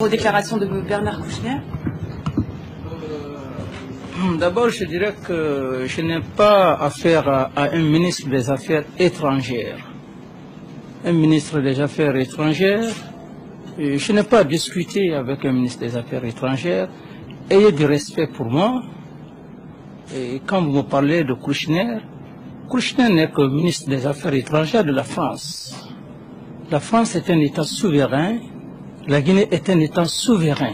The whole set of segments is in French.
aux déclarations de Bernard Kouchner? D'abord, je dirais que je n'ai pas affaire à un ministre des Affaires étrangères. Un ministre des Affaires étrangères, je n'ai pas discuté avec un ministre des Affaires étrangères. Ayez du respect pour moi. Et quand vous me parlez de Kouchner, Kouchner n'est que ministre des Affaires étrangères de la France. La France est un État souverain, la Guinée est un État souverain.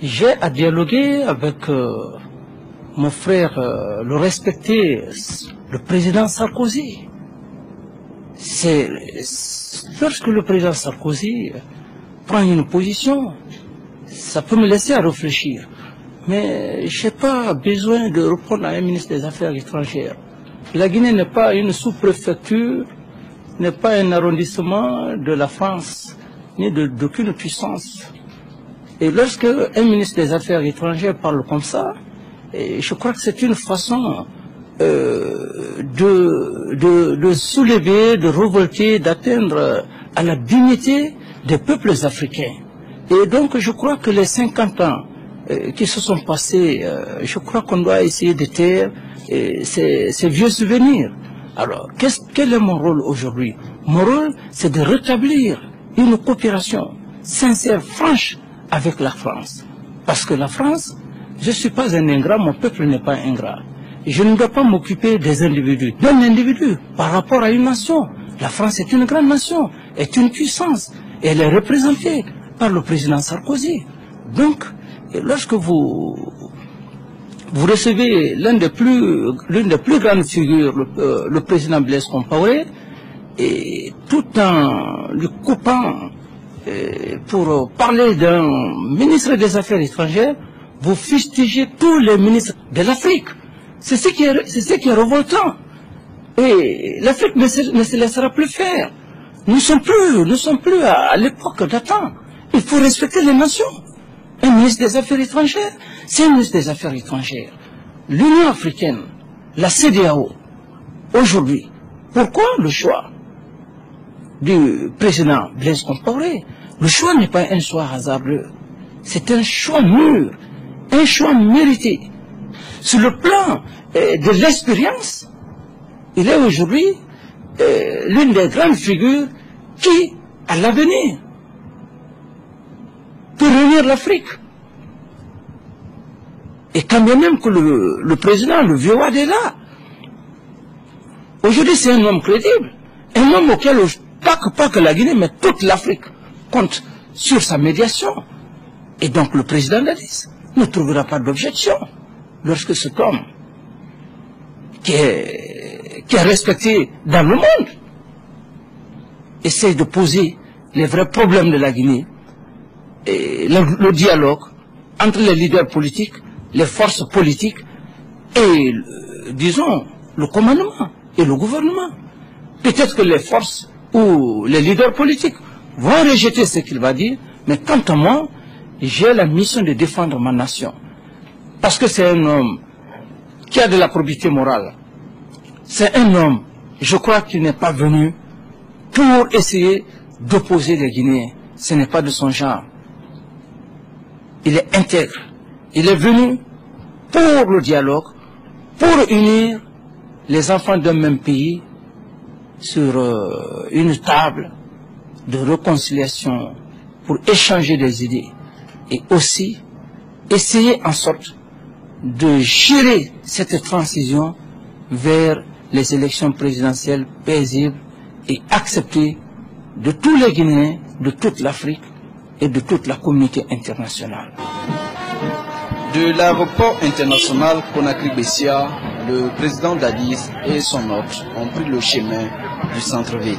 J'ai à dialoguer avec mon frère, le respecté, le président Sarkozy. C'est lorsque le président Sarkozy prend une position, ça peut me laisser à réfléchir. Mais je n'ai pas besoin de répondre à un ministre des Affaires étrangères. La Guinée n'est pas une sous-préfecture, n'est pas un arrondissement de la France, ni d'aucune puissance. Et lorsque un ministre des Affaires étrangères parle comme ça, je crois que c'est une façon de soulever, de révolter, d'atteindre à la dignité des peuples africains. Et donc je crois que les 50 ans qui se sont passés, je crois qu'on doit essayer de taire ces vieux souvenirs. Alors, quel est mon rôle aujourd'hui? Mon rôle, c'est de rétablir une coopération sincère, franche avec la France. Parce que la France, je ne suis pas un ingrat, mon peuple n'est pas ingrat. Je ne dois pas m'occuper des individus, d'un individu par rapport à une nation. La France est une grande nation, est une puissance, et elle est représentée par le président Sarkozy. Donc, lorsque vous recevez l'une des plus grandes figures, le président Blaise Compaoré, et tout en lui coupant pour parler d'un ministre des Affaires étrangères, vous fustigez tous les ministres de l'Afrique. C'est ce qui est révoltant. Et l'Afrique ne se laissera plus faire. Nous ne sommes plus à l'époque d'antan. Il faut respecter les nations. Un ministre des Affaires étrangères, c'est un ministre des Affaires étrangères. L'Union africaine, la CEDEAO, aujourd'hui, pourquoi le choix du président Blaise Compaoré? Le choix n'est pas un choix hasardeux. C'est un choix mûr, un choix mérité. Sur le plan de l'expérience, il est aujourd'hui l'une des grandes figures qui, à l'avenir, peut réunir l'Afrique. Et quand bien même que le président, le vieux Wade est là, aujourd'hui c'est un homme crédible, un homme auquel, pas que la Guinée, mais toute l'Afrique compte sur sa médiation. Et donc le président Dadis ne trouvera pas d'objection lorsque cet homme qui est respecté dans le monde essaie de poser les vrais problèmes de la Guinée, et le dialogue entre les leaders politiques, les forces politiques et, disons, le commandement et le gouvernement. Peut-être que les forces ou les leaders politiques vont rejeter ce qu'il va dire, mais quant à moi, j'ai la mission de défendre ma nation. Parce que c'est un homme qui a de la probité morale. C'est un homme, je crois qu'il n'est pas venu pour essayer d'opposer les Guinéens. Ce n'est pas de son genre. Il est intègre. Il est venu pour le dialogue, pour unir les enfants d'un même pays sur une table de réconciliation, pour échanger des idées et aussi essayer en sorte de gérer cette transition vers les élections présidentielles paisibles et acceptées de tous les Guinéens, de toute l'Afrique et de toute la communauté internationale. De l'aéroport international Conakry-Bessia, le président Dadis et son hôte ont pris le chemin du centre-ville.